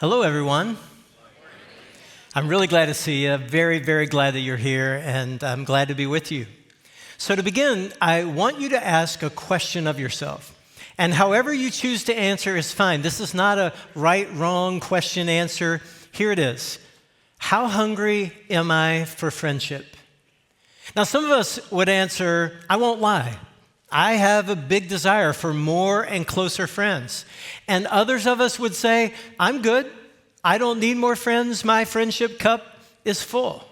Hello, everyone. I'm really glad to see you. Very, very glad that you're here, and I'm glad to be with you. So to begin, I want you to ask a question of yourself. And however you choose to answer is fine. This is not a right, wrong question answer. Here it is. How hungry am I for friendship? Now, some of us would answer, I won't lie. I have a big desire for more and closer friends. And others of us would say, I'm good. I don't need more friends. My friendship cup is full.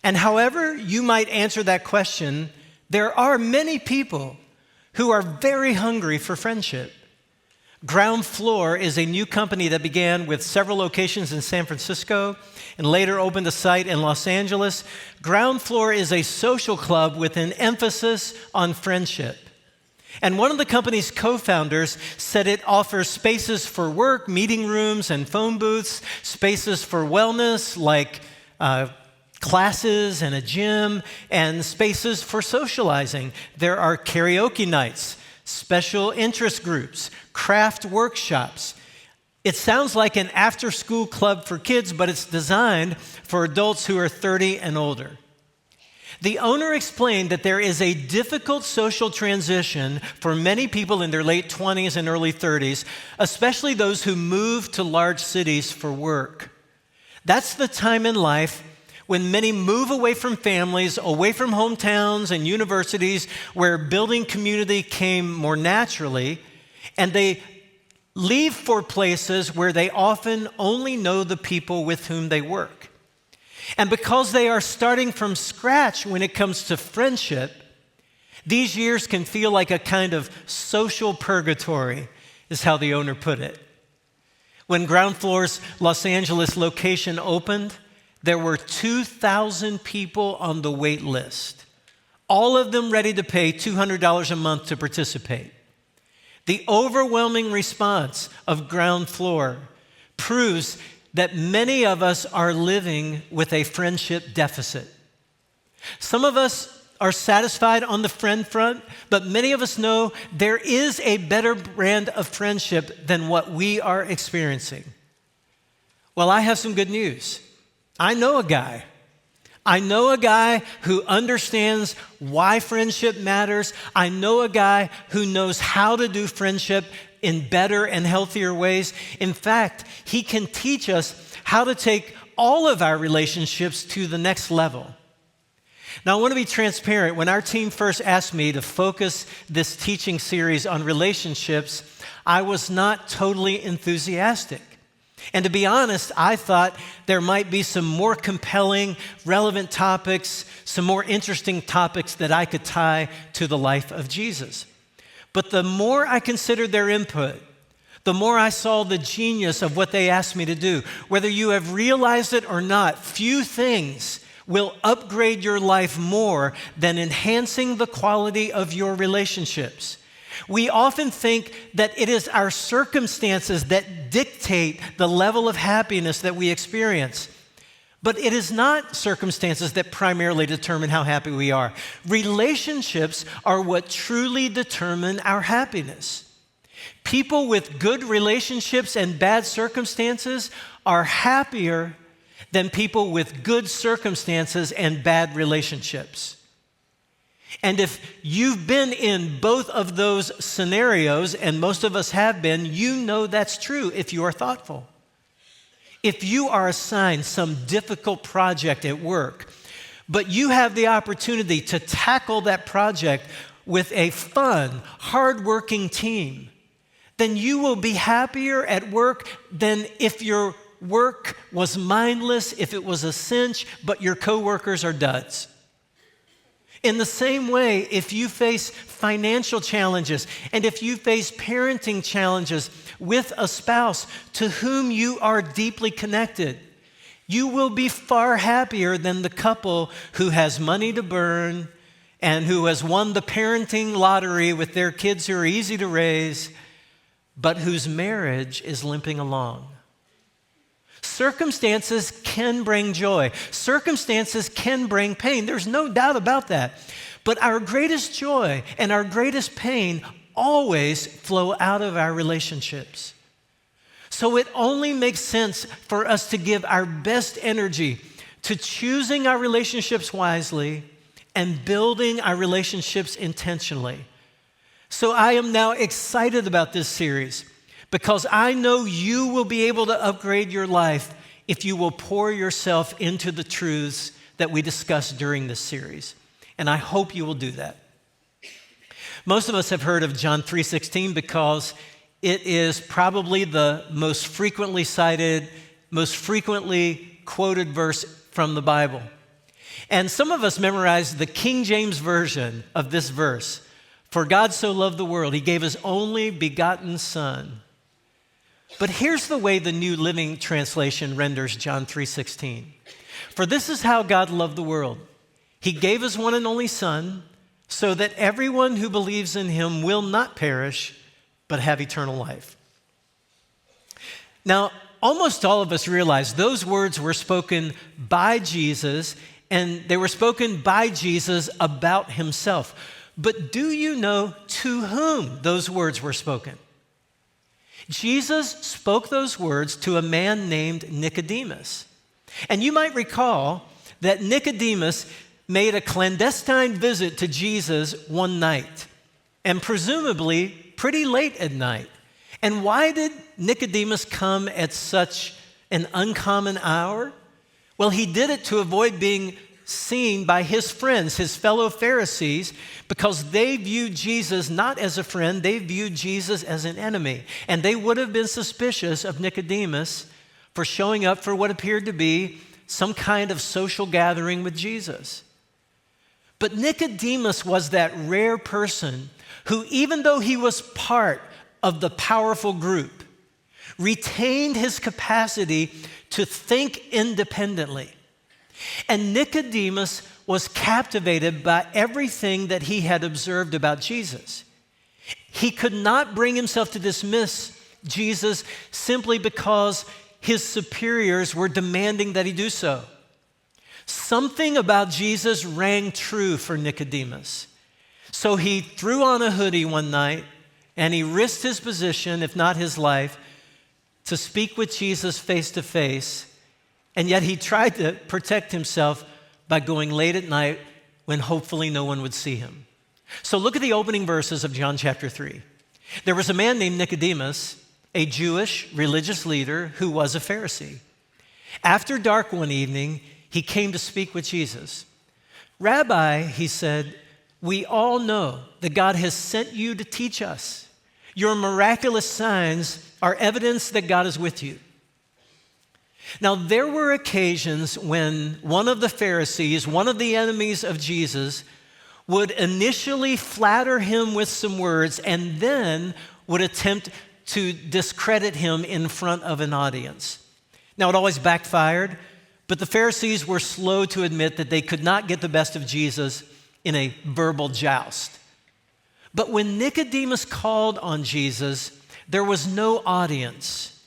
And however you might answer that question, there are many people who are very hungry for friendship. Ground Floor is a new company that began with several locations in San Francisco and later opened a site in Los Angeles. Ground Floor is a social club with an emphasis on friendship. And one of the company's co-founders said it offers spaces for work, meeting rooms and phone booths, spaces for wellness like classes and a gym, and spaces for socializing. There are karaoke nights, special interest groups, craft workshops. It sounds like an after-school club for kids, but it's designed for adults who are 30 and older. The owner explained that there is a difficult social transition for many people in their late 20s and early 30s, especially those who move to large cities for work. That's the time in life when many move away from families, away from hometowns and universities where building community came more naturally, and they leave for places where they often only know the people with whom they work. And because they are starting from scratch when it comes to friendship, these years can feel like a kind of social purgatory, is how the owner put it. When Ground Floor's Los Angeles location opened, there were 2,000 people on the wait list, all of them ready to pay $200 a month to participate. The overwhelming response of Ground Floor proves that many of us are living with a friendship deficit. Some of us are satisfied on the friend front, but many of us know there is a better brand of friendship than what we are experiencing. Well, I have some good news. I know a guy who understands why friendship matters. I know a guy who knows how to do friendship in better and healthier ways. In fact, he can teach us how to take all of our relationships to the next level. Now, I want to be transparent. When our team first asked me to focus this teaching series on relationships, I was not totally enthusiastic. And to be honest, I thought there might be some more compelling, relevant topics, some more interesting topics that I could tie to the life of Jesus. But the more I considered their input, the more I saw the genius of what they asked me to do. Whether you have realized it or not, few things will upgrade your life more than enhancing the quality of your relationships. We often think that it is our circumstances that dictate the level of happiness that we experience. But it is not circumstances that primarily determine how happy we are. Relationships are what truly determine our happiness. People with good relationships and bad circumstances are happier than people with good circumstances and bad relationships. And if you've been in both of those scenarios, and most of us have been, you know that's true if you are thoughtful. If you are assigned some difficult project at work, but you have the opportunity to tackle that project with a fun, hardworking team, then you will be happier at work than if your work was mindless, if it was a cinch, but your coworkers are duds. In the same way, if you face financial challenges and if you face parenting challenges with a spouse to whom you are deeply connected, you will be far happier than the couple who has money to burn and who has won the parenting lottery with their kids who are easy to raise, but whose marriage is limping along. Circumstances can bring joy. Circumstances can bring pain. There's no doubt about that. But our greatest joy and our greatest pain always flow out of our relationships. So it only makes sense for us to give our best energy to choosing our relationships wisely and building our relationships intentionally. So I am now excited about this series because I know you will be able to upgrade your life if you will pour yourself into the truths that we discussed during this series. And I hope you will do that. Most of us have heard of John 3:16 because it is probably the most frequently cited, most frequently quoted verse from the Bible. And some of us memorized the King James version of this verse. For God so loved the world, he gave his only begotten Son. But here's the way the New Living Translation renders John 3:16. For this is how God loved the world. He gave his one and only Son so that everyone who believes in him will not perish, but have eternal life. Now, almost all of us realize those words were spoken by Jesus, and they were spoken by Jesus about himself. But do you know to whom those words were spoken? Jesus spoke those words to a man named Nicodemus. And you might recall that Nicodemus made a clandestine visit to Jesus one night, and presumably pretty late at night. And why did Nicodemus come at such an uncommon hour? Well, he did it to avoid being seen by his friends, his fellow Pharisees, because they viewed Jesus not as a friend, they viewed Jesus as an enemy. And they would have been suspicious of Nicodemus for showing up for what appeared to be some kind of social gathering with Jesus. But Nicodemus was that rare person who, even though he was part of the powerful group, retained his capacity to think independently. And Nicodemus was captivated by everything that he had observed about Jesus. He could not bring himself to dismiss Jesus simply because his superiors were demanding that he do so. Something about Jesus rang true for Nicodemus. So he threw on a hoodie one night and he risked his position, if not his life, to speak with Jesus face to face. And yet he tried to protect himself by going late at night when hopefully no one would see him. So look at the opening verses of John chapter 3. There was a man named Nicodemus, a Jewish religious leader who was a Pharisee. After dark one evening, he came to speak with Jesus. Rabbi, he said, we all know that God has sent you to teach us. Your miraculous signs are evidence that God is with you. Now, there were occasions when one of the Pharisees, one of the enemies of Jesus, would initially flatter him with some words and then would attempt to discredit him in front of an audience. Now, it always backfired, but the Pharisees were slow to admit that they could not get the best of Jesus in a verbal joust. But when Nicodemus called on Jesus, there was no audience.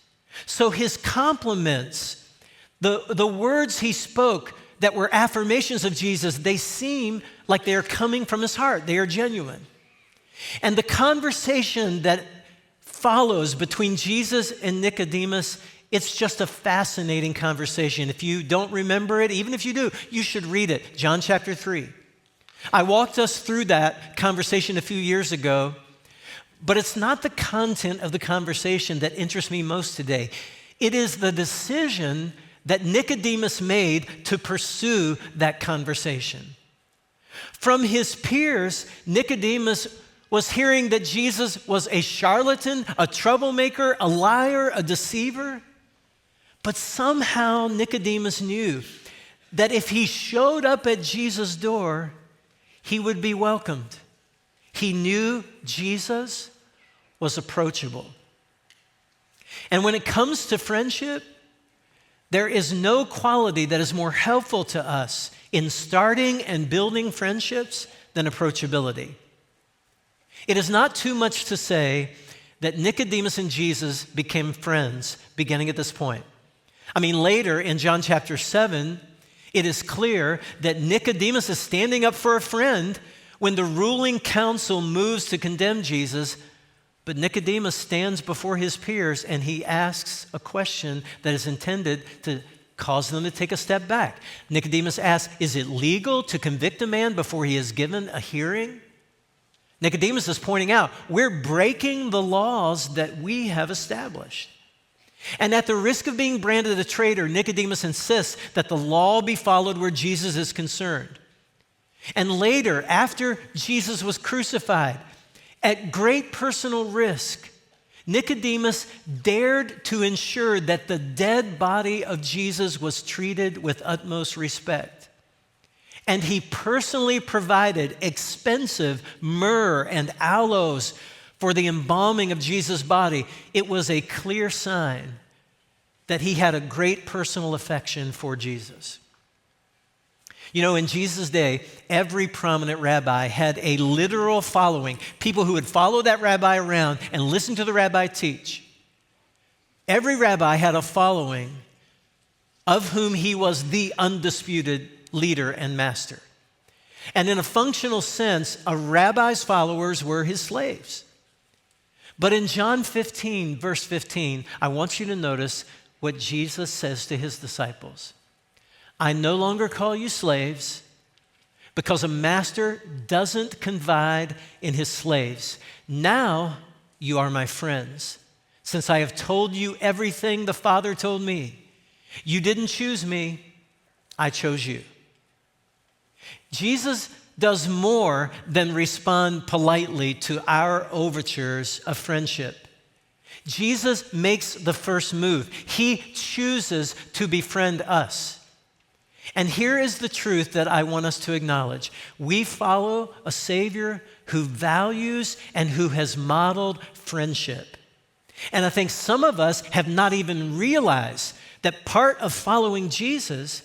So his compliments, the words he spoke that were affirmations of Jesus, they seem like they are coming from his heart. They are genuine. And the conversation that follows between Jesus and Nicodemus, it's just a fascinating conversation. If you don't remember it, even if you do, you should read it. John chapter 3. I walked us through that conversation a few years ago, but it's not the content of the conversation that interests me most today. It is the decision that Nicodemus made to pursue that conversation. From his peers, Nicodemus was hearing that Jesus was a charlatan, a troublemaker, a liar, a deceiver. But somehow Nicodemus knew that if he showed up at Jesus' door, he would be welcomed. He knew Jesus was approachable. And when it comes to friendship, there is no quality that is more helpful to us in starting and building friendships than approachability. It is not too much to say that Nicodemus and Jesus became friends beginning at this point. I mean, later in John chapter 7, it is clear that Nicodemus is standing up for a friend when the ruling council moves to condemn Jesus, But Nicodemus stands before his peers and he asks a question that is intended to cause them to take a step back. Nicodemus asks, is it legal to convict a man before he is given a hearing? Nicodemus is pointing out, we're breaking the laws that we have established. And at the risk of being branded a traitor, Nicodemus insists that the law be followed where Jesus is concerned. And later, after Jesus was crucified, at great personal risk, Nicodemus dared to ensure that the dead body of Jesus was treated with utmost respect. And he personally provided expensive myrrh and aloes for the embalming of Jesus' body. It was a clear sign that he had a great personal affection for Jesus. You know, in Jesus' day, every prominent rabbi had a literal following, people who would follow that rabbi around and listen to the rabbi teach. Every rabbi had a following of whom he was the undisputed leader and master. And in a functional sense, a rabbi's followers were his slaves. But in John 15, verse 15, I want you to notice what Jesus says to his disciples. I no longer call you slaves because a master doesn't confide in his slaves. Now you are my friends, since I have told you everything the Father told me. You didn't choose me, I chose you. Jesus does more than respond politely to our overtures of friendship. Jesus makes the first move. He chooses to befriend us. And here is the truth that I want us to acknowledge. We follow a Savior who values and who has modeled friendship. And I think some of us have not even realized that part of following Jesus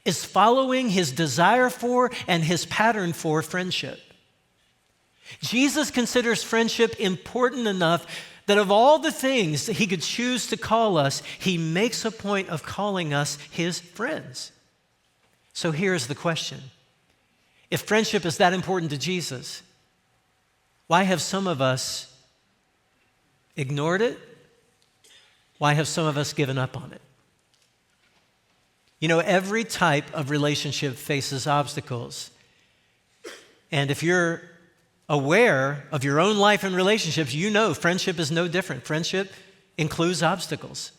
is following his desire for and his pattern for friendship. Jesus considers friendship important enough that of all the things that he could choose to call us, he makes a point of calling us his friends. So here's the question. If friendship is that important to Jesus, why have some of us ignored it? Why have some of us given up on it? You know, every type of relationship faces obstacles. And if you're aware of your own life and relationships, you know friendship is no different. Friendship includes obstacles.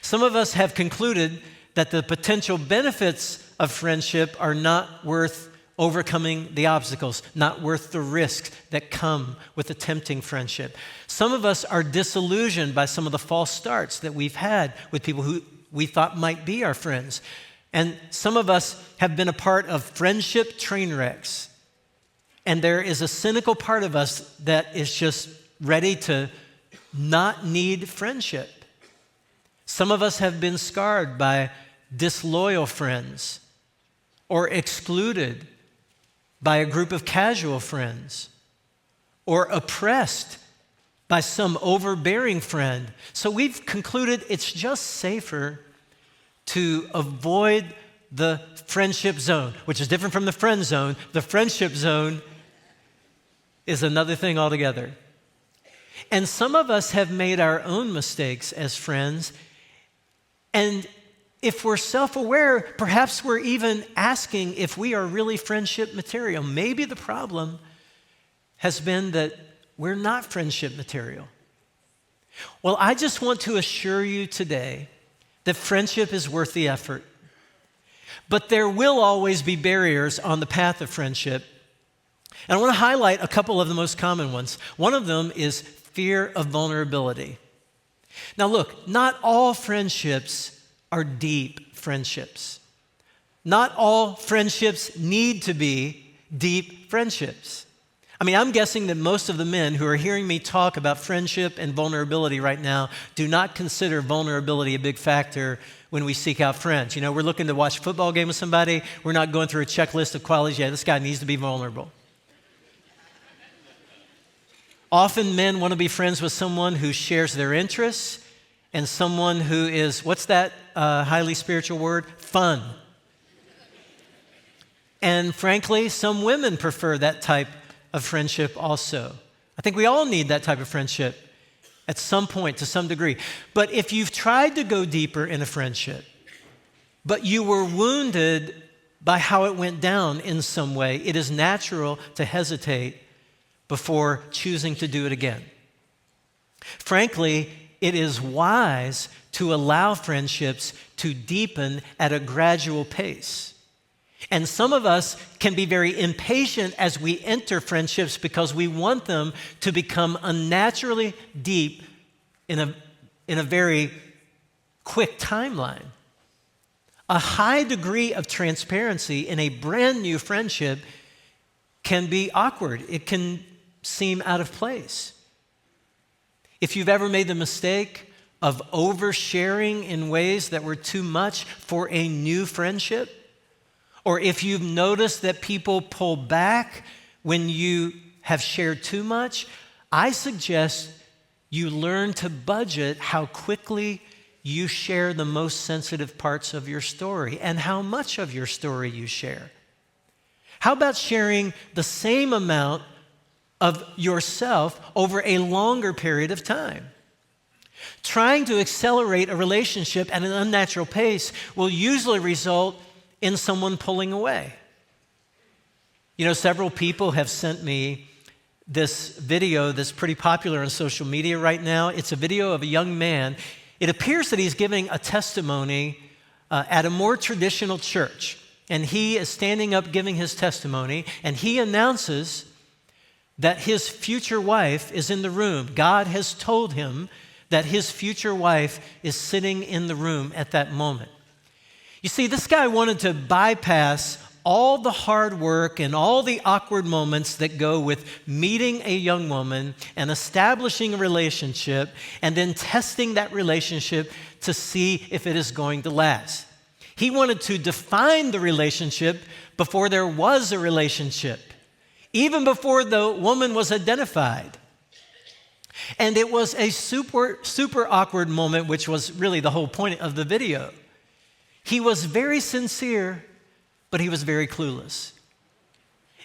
Some of us have concluded that the potential benefits of friendship are not worth overcoming the obstacles, not worth the risks that come with attempting friendship. Some of us are disillusioned by some of the false starts that we've had with people who we thought might be our friends. And some of us have been a part of friendship train wrecks. And there is a cynical part of us that is just ready to not need friendship. Some of us have been scarred by disloyal friends or excluded by a group of casual friends or oppressed by some overbearing friend. So we've concluded it's just safer to avoid the friendship zone, which is different from the friend zone. The friendship zone is another thing altogether. And some of us have made our own mistakes as friends. And if we're self-aware, perhaps we're even asking if we are really friendship material. Maybe the problem has been that we're not friendship material. Well, I just want to assure you today that friendship is worth the effort. But there will always be barriers on the path of friendship. And I want to highlight a couple of the most common ones. One of them is fear of vulnerability. Now look, not all friendships are deep friendships. Not all friendships need to be deep friendships. I mean, I'm guessing that most of the men who are hearing me talk about friendship and vulnerability right now do not consider vulnerability a big factor when we seek out friends. You know, we're looking to watch a football game with somebody. We're not going through a checklist of qualities. Yeah, this guy needs to be vulnerable. Often men want to be friends with someone who shares their interests and someone who is, what's that highly spiritual word? Fun. And frankly, some women prefer that type of friendship also. I think we all need that type of friendship at some point to some degree. But if you've tried to go deeper in a friendship, but you were wounded by how it went down in some way, it is natural to hesitate before choosing to do it again. Frankly, it is wise to allow friendships to deepen at a gradual pace. And some of us can be very impatient as we enter friendships because we want them to become unnaturally deep in a very quick timeline. A high degree of transparency in a brand new friendship can be awkward. It can seem out of place. If you've ever made the mistake of oversharing in ways that were too much for a new friendship, or if you've noticed that people pull back when you have shared too much, I suggest you learn to budget how quickly you share the most sensitive parts of your story and how much of your story you share. How about sharing the same amount of yourself over a longer period of time? Trying to accelerate a relationship at an unnatural pace will usually result in someone pulling away. You know, several people have sent me this video that's pretty popular on social media right now. It's a video of a young man. It appears that he's giving a testimony at a more traditional church. And he is standing up giving his testimony, and he announces that his future wife is in the room. God has told him that his future wife is sitting in the room at that moment. You see, this guy wanted to bypass all the hard work and all the awkward moments that go with meeting a young woman and establishing a relationship and then testing that relationship to see if it is going to last. He wanted to define the relationship before there was a relationship, even before the woman was identified. And it was a super awkward moment, which was really the whole point of the video. He was very sincere, but he was very clueless.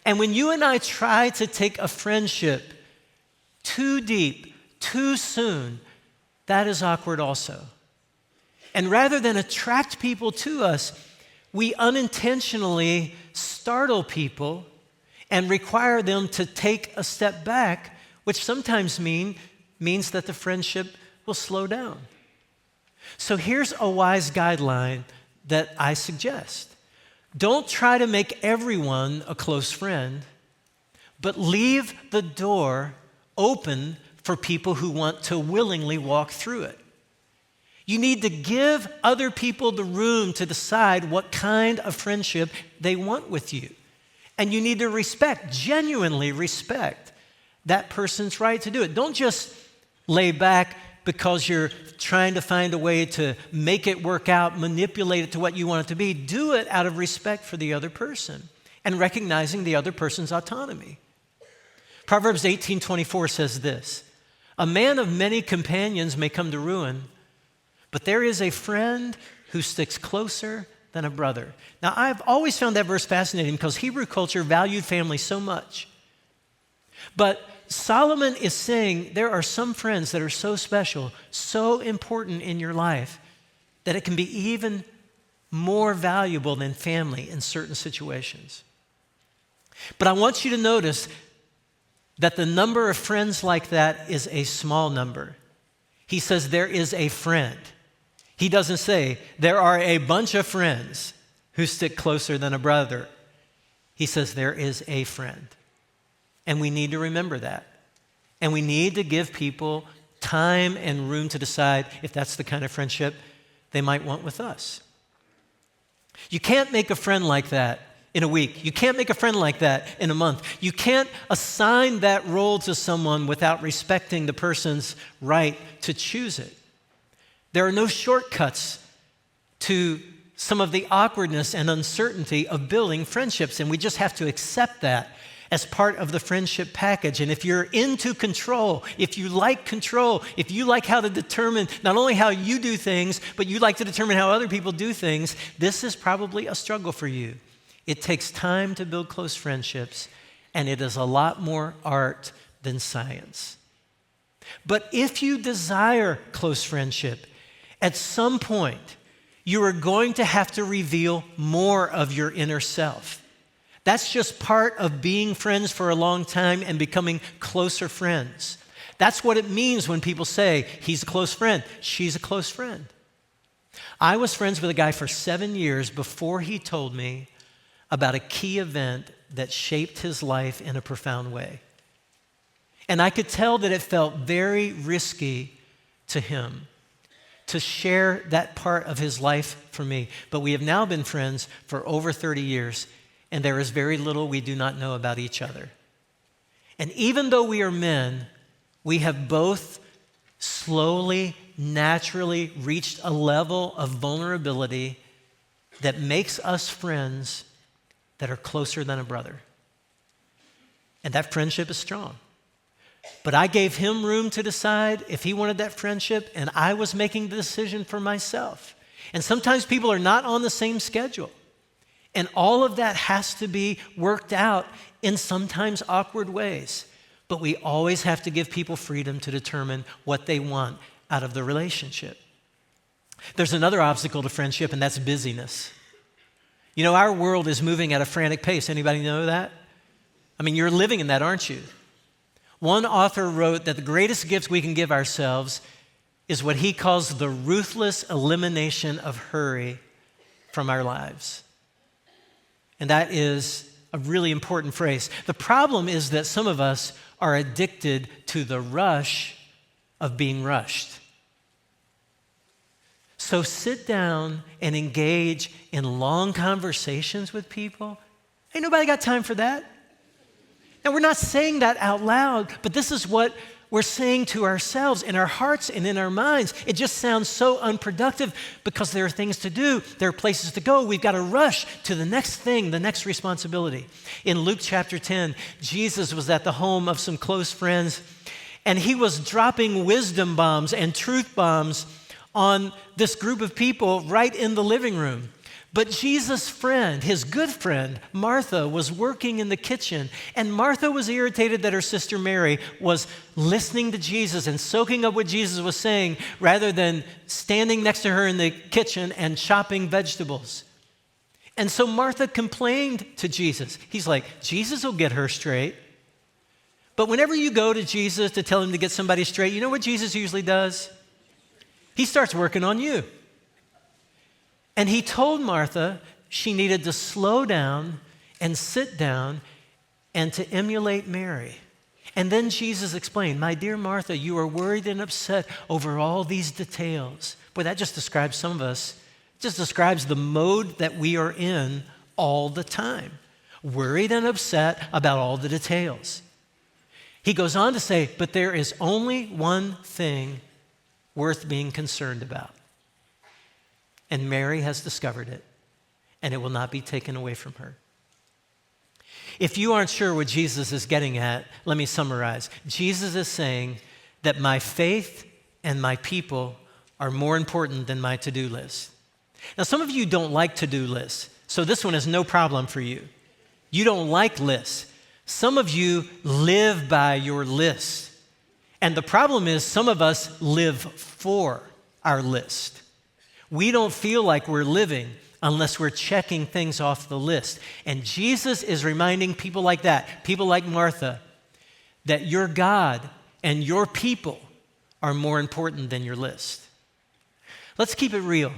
And when you and I try to take a friendship too deep, too soon, that is awkward also. And rather than attract people to us, we unintentionally startle people and require them to take a step back, which sometimes means that the friendship will slow down. So here's a wise guideline that I suggest. Don't try to make everyone a close friend, but leave the door open for people who want to willingly walk through it. You need to give other people the room to decide what kind of friendship they want with you. And you need to genuinely respect that person's right to do it. Don't just lay back because you're trying to find a way to make it work out, manipulate it to what you want it to be. Do it out of respect for the other person and recognizing the other person's autonomy. Proverbs 18:24 says this, "A man of many companions may come to ruin, but there is a friend who sticks closer than a brother." Now, I've always found that verse fascinating because Hebrew culture valued family so much. But Solomon is saying there are some friends that are so special, so important in your life, that it can be even more valuable than family in certain situations. But I want you to notice that the number of friends like that is a small number. He says there is a friend. He doesn't say there are a bunch of friends who stick closer than a brother. He says there is a friend. And we need to remember that. And we need to give people time and room to decide if that's the kind of friendship they might want with us. You can't make a friend like that in a week. You can't make a friend like that in a month. You can't assign that role to someone without respecting the person's right to choose it. There are no shortcuts to some of the awkwardness and uncertainty of building friendships, and we just have to accept that as part of the friendship package. And if you're into control, if you like how to determine not only how you do things, but you like to determine how other people do things, this is probably a struggle for you. It takes time to build close friendships, and it is a lot more art than science. But if you desire close friendship, at some point, you are going to have to reveal more of your inner self. That's just part of being friends for a long time and becoming closer friends. That's what it means when people say, he's a close friend, she's a close friend. I was friends with a guy for 7 years before he told me about a key event that shaped his life in a profound way. And I could tell that it felt very risky to him to share that part of his life for me. But we have now been friends for over 30 years, and there is very little we do not know about each other. And even though we are men, we have both slowly, naturally reached a level of vulnerability that makes us friends that are closer than a brother. And that friendship is strong. But I gave him room to decide if he wanted that friendship, and I was making the decision for myself. And sometimes people are not on the same schedule. And all of that has to be worked out in sometimes awkward ways. But we always have to give people freedom to determine what they want out of the relationship. There's another obstacle to friendship, and that's busyness. You know, our world is moving at a frantic pace. Anybody know that? I mean, you're living in that, aren't you? One author wrote that the greatest gift we can give ourselves is what he calls the ruthless elimination of hurry from our lives. And that is a really important phrase. The problem is that some of us are addicted to the rush of being rushed. So sit down and engage in long conversations with people. Ain't nobody got time for that. Now, we're not saying that out loud, but this is what we're saying to ourselves in our hearts and in our minds. It just sounds so unproductive because there are things to do, there are places to go. We've got to rush to the next thing, the next responsibility. In Luke chapter 10, Jesus was at the home of some close friends, and he was dropping wisdom bombs and truth bombs on this group of people right in the living room. But Jesus' friend, his good friend, Martha, was working in the kitchen, and Martha was irritated that her sister Mary was listening to Jesus and soaking up what Jesus was saying rather than standing next to her in the kitchen and chopping vegetables. And so Martha complained to Jesus. He's like, Jesus will get her straight. But whenever you go to Jesus to tell him to get somebody straight, you know what Jesus usually does? He starts working on you. And he told Martha she needed to slow down and sit down and to emulate Mary. And then Jesus explained, my dear Martha, you are worried and upset over all these details. Boy, that just describes some of us. It just describes the mode that we are in all the time. Worried and upset about all the details. He goes on to say, but there is only one thing worth being concerned about. And Mary has discovered it, and it will not be taken away from her. If you aren't sure what Jesus is getting at, let me summarize. Jesus is saying that my faith and my people are more important than my to-do list. Now, some of you don't like to-do lists, so this one is no problem for you. You don't like lists. Some of you live by your list. And the problem is some of us live for our list. We don't feel like we're living unless we're checking things off the list. And Jesus is reminding people like that, people like Martha, that your God and your people are more important than your list. Let's keep it real.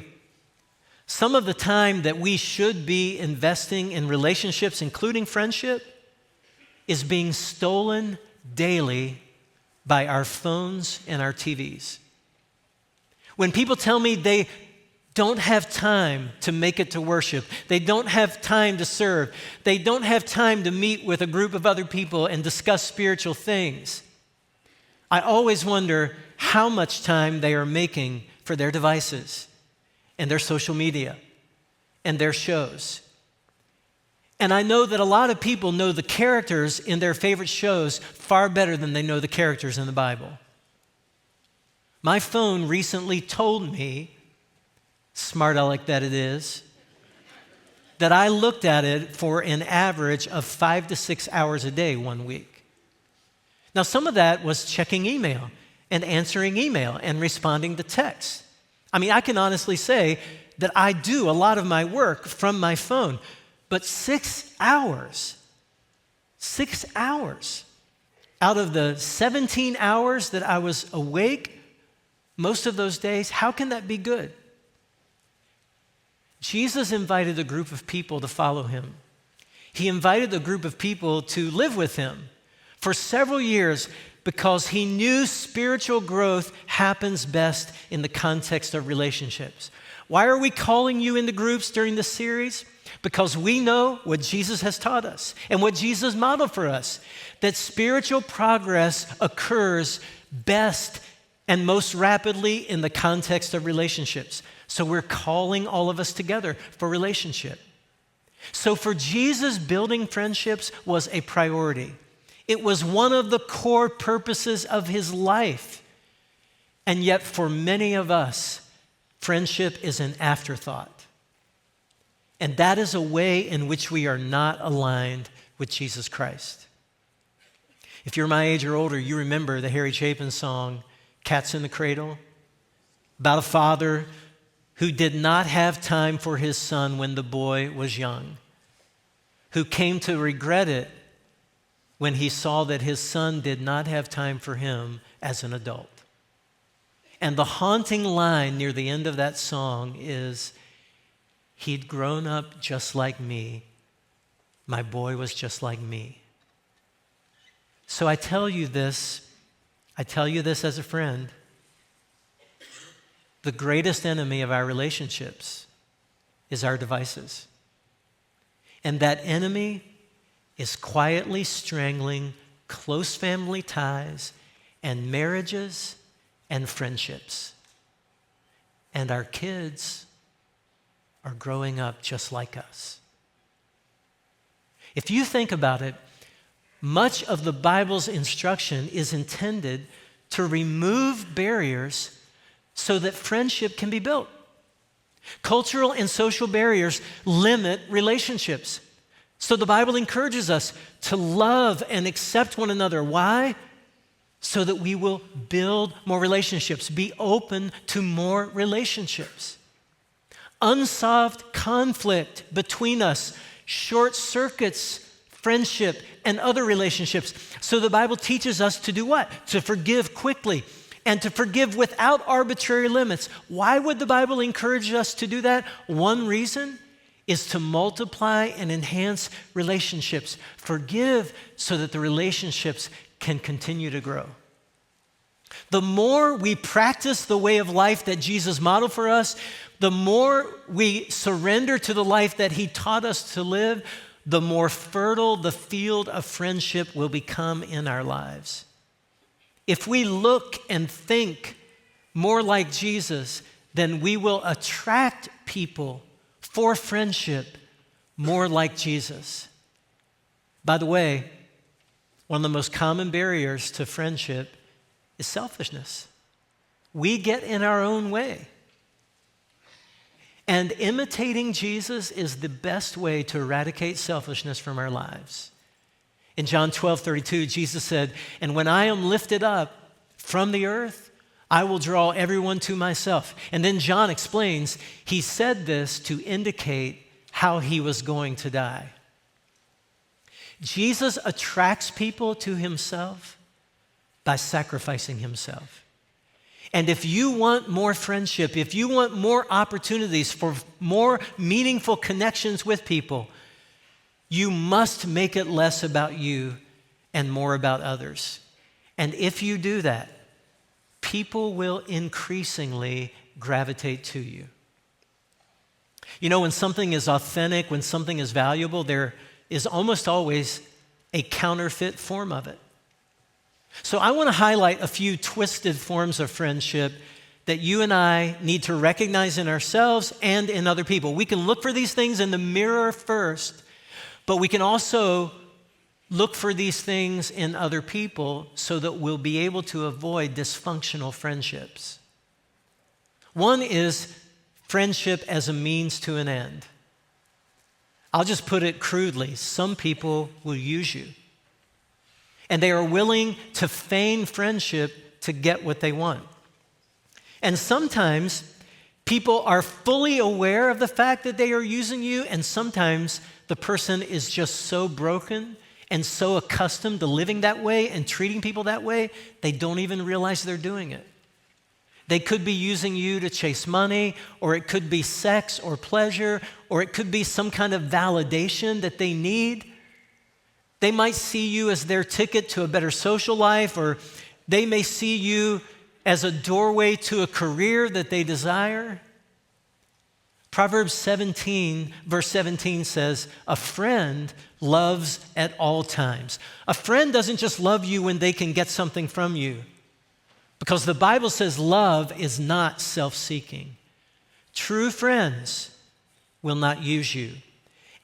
Some of the time that we should be investing in relationships, including friendship, is being stolen daily by our phones and our TVs. When people tell me they don't have time to make it to worship, they don't have time to serve, they don't have time to meet with a group of other people and discuss spiritual things, I always wonder how much time they are making for their devices and their social media and their shows. And I know that a lot of people know the characters in their favorite shows far better than they know the characters in the Bible. My phone recently told me, smart aleck that it is, that I looked at it for an average of 5 to 6 hours a day 1 week. Now, some of that was checking email and answering email and responding to text. I mean, I can honestly say that I do a lot of my work from my phone, but 6 hours out of the 17 hours that I was awake most of those days, how can that be good? Jesus invited a group of people to follow him. He invited a group of people to live with him for several years because he knew spiritual growth happens best in the context of relationships. Why are we calling you into groups during this series? Because we know what Jesus has taught us and what Jesus modeled for us, that spiritual progress occurs best and most rapidly in the context of relationships. So we're calling all of us together for relationship. So for Jesus, building friendships was a priority. It was one of the core purposes of his life. And yet for many of us, friendship is an afterthought. And that is a way in which we are not aligned with Jesus Christ. If you're my age or older, you remember the Harry Chapin song, Cats in the Cradle, about a father who did not have time for his son when the boy was young, who came to regret it when he saw that his son did not have time for him as an adult. And the haunting line near the end of that song is, "He'd grown up just like me. My boy was just like me." So I tell you this as a friend. The greatest enemy of our relationships is our devices. And that enemy is quietly strangling close family ties and marriages and friendships. And our kids are growing up just like us. If you think about it, much of the Bible's instruction is intended to remove barriers so that friendship can be built. Cultural and social barriers limit relationships. So the Bible encourages us to love and accept one another. Why? So that we will build more relationships, be open to more relationships. Unsolved conflict between us short circuits friendship and other relationships. So the Bible teaches us to do what? To forgive quickly and to forgive without arbitrary limits. Why would the Bible encourage us to do that? One reason is to multiply and enhance relationships. Forgive so that the relationships can continue to grow. The more we practice the way of life that Jesus modeled for us, the more we surrender to the life that he taught us to live, the more fertile the field of friendship will become in our lives. If we look and think more like Jesus, then we will attract people for friendship more like Jesus. By the way, one of the most common barriers to friendship is selfishness. We get in our own way. And imitating Jesus is the best way to eradicate selfishness from our lives. In John 12:32, Jesus said, "And when I am lifted up from the earth, I will draw everyone to myself." And then John explains, he said this to indicate how he was going to die. Jesus attracts people to himself by sacrificing himself. And if you want more friendship, if you want more opportunities for more meaningful connections with people, you must make it less about you and more about others. And if you do that, people will increasingly gravitate to you. You know, when something is authentic, when something is valuable, there is almost always a counterfeit form of it. So I want to highlight a few twisted forms of friendship that you and I need to recognize in ourselves and in other people. We can look for these things in the mirror first, but we can also look for these things in other people so that we'll be able to avoid dysfunctional friendships. One is friendship as a means to an end. I'll just put it crudely. Some people will use you. And they are willing to feign friendship to get what they want. And sometimes people are fully aware of the fact that they are using you, and sometimes the person is just so broken and so accustomed to living that way and treating people that way, they don't even realize they're doing it. They could be using you to chase money, or it could be sex or pleasure, or it could be some kind of validation that they need. They might see you as their ticket to a better social life, or they may see you as a doorway to a career that they desire. Proverbs 17, verse 17 says, "A friend loves at all times." A friend doesn't just love you when they can get something from you, because the Bible says love is not self-seeking. True friends will not use you.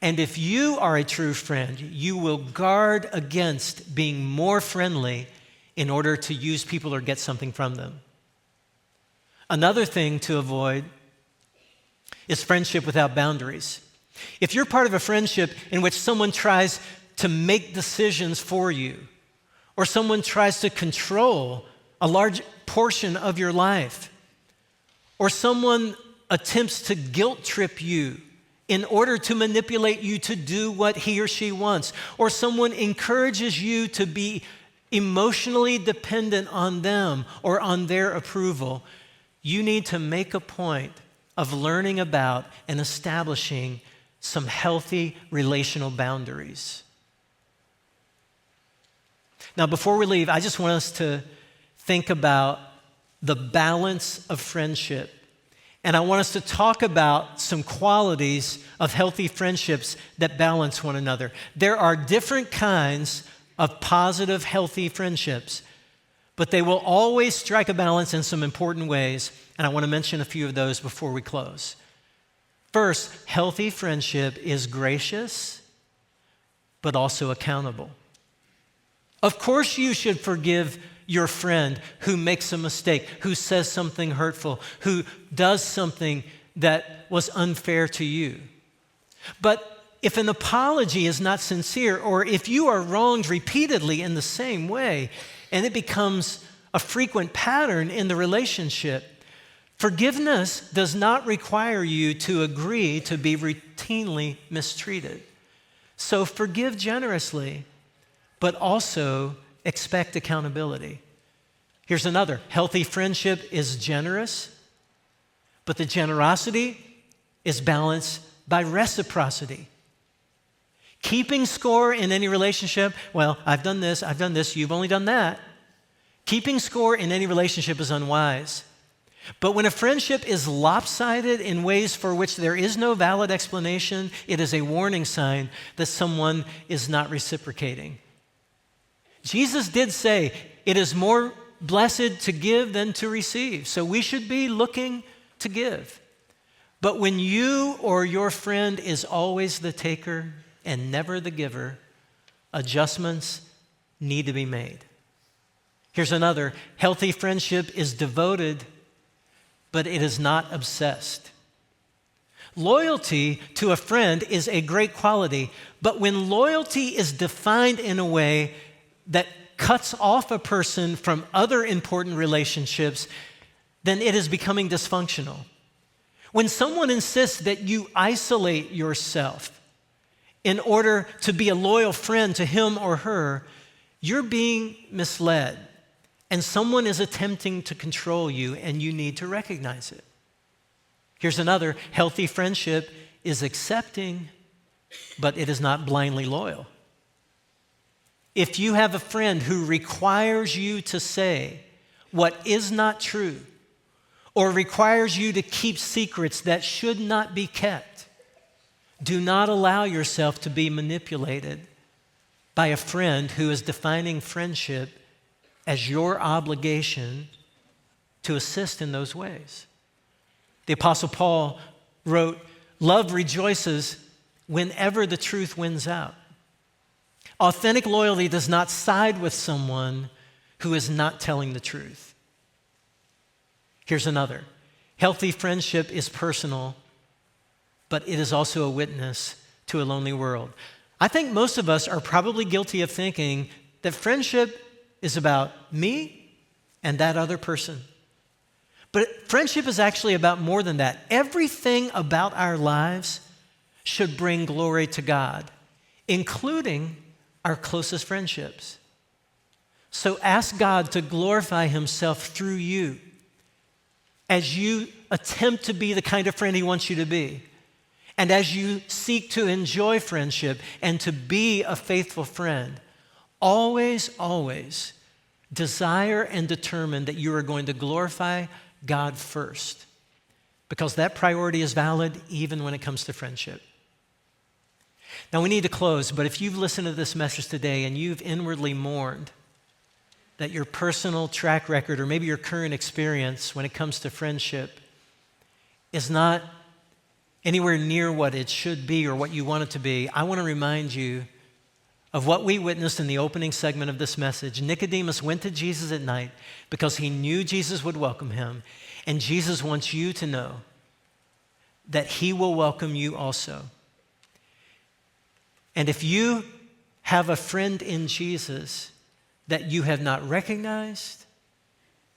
And if you are a true friend, you will guard against being more friendly in order to use people or get something from them. Another thing to avoid is friendship without boundaries. If you're part of a friendship in which someone tries to make decisions for you, or someone tries to control a large portion of your life, or someone attempts to guilt trip you in order to manipulate you to do what he or she wants, or someone encourages you to be emotionally dependent on them or on their approval, you need to make a point of learning about and establishing some healthy relational boundaries. Now, before we leave, I just want us to think about the balance of friendship. And I want us to talk about some qualities of healthy friendships that balance one another. There are different kinds of positive, healthy friendships, but they will always strike a balance in some important ways, and I want to mention a few of those before we close. First, healthy friendship is gracious, but also accountable. Of course, you should forgive your friend who makes a mistake, who says something hurtful, who does something that was unfair to you. But if an apology is not sincere, or if you are wronged repeatedly in the same way, and it becomes a frequent pattern in the relationship, forgiveness does not require you to agree to be routinely mistreated. So forgive generously, but also expect accountability. Here's another. Healthy friendship is generous, but the generosity is balanced by reciprocity. Keeping score in any relationship, well, I've done this, you've only done that. Keeping score in any relationship is unwise. But when a friendship is lopsided in ways for which there is no valid explanation, it is a warning sign that someone is not reciprocating. Jesus did say, it is more blessed to give than to receive. So we should be looking to give. But when you or your friend is always the taker and never the giver, adjustments need to be made. Here's another. Healthy friendship is devoted, but it is not obsessed. Loyalty to a friend is a great quality, but when loyalty is defined in a way that cuts off a person from other important relationships, then it is becoming dysfunctional. When someone insists that you isolate yourself in order to be a loyal friend to him or her, you're being misled, and someone is attempting to control you, and you need to recognize it. Here's another. Healthy friendship is accepting, but it is not blindly loyal. If you have a friend who requires you to say what is not true, or requires you to keep secrets that should not be kept, do not allow yourself to be manipulated by a friend who is defining friendship as your obligation to assist in those ways. The Apostle Paul wrote, "Love rejoices whenever the truth wins out." Authentic loyalty does not side with someone who is not telling the truth. Here's another. Healthy friendship is personal, but it is also a witness to a lonely world. I think most of us are probably guilty of thinking that friendship is about me and that other person. But friendship is actually about more than that. Everything about our lives should bring glory to God, including our closest friendships. So ask God to glorify himself through you as you attempt to be the kind of friend he wants you to be. And as you seek to enjoy friendship and to be a faithful friend, always, always desire and determine that you are going to glorify God first, because that priority is valid even when it comes to friendship. Now, we need to close, but if you've listened to this message today and you've inwardly mourned that your personal track record or maybe your current experience when it comes to friendship is not anywhere near what it should be or what you want it to be, I want to remind you of what we witnessed in the opening segment of this message. Nicodemus went to Jesus at night because he knew Jesus would welcome him, and Jesus wants you to know that he will welcome you also. And if you have a friend in Jesus that you have not recognized,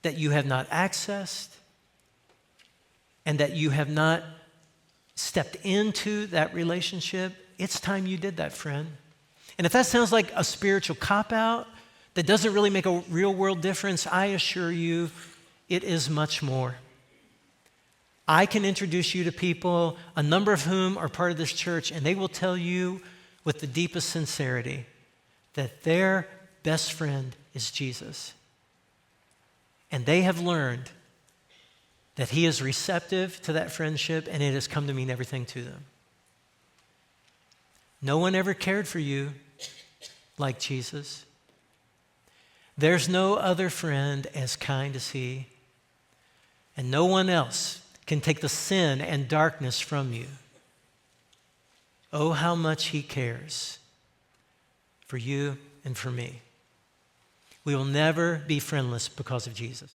that you have not accessed, and that you have not stepped into that relationship, it's time you did that, friend. And if that sounds like a spiritual cop-out that doesn't really make a real-world difference, I assure you it is much more. I can introduce you to people, a number of whom are part of this church, and they will tell you with the deepest sincerity that their best friend is Jesus. And they have learned that he is receptive to that friendship, and it has come to mean everything to them. No one ever cared for you like Jesus. There's no other friend as kind as he, and no one else can take the sin and darkness from you. Oh, how much he cares for you and for me. We will never be friendless because of Jesus.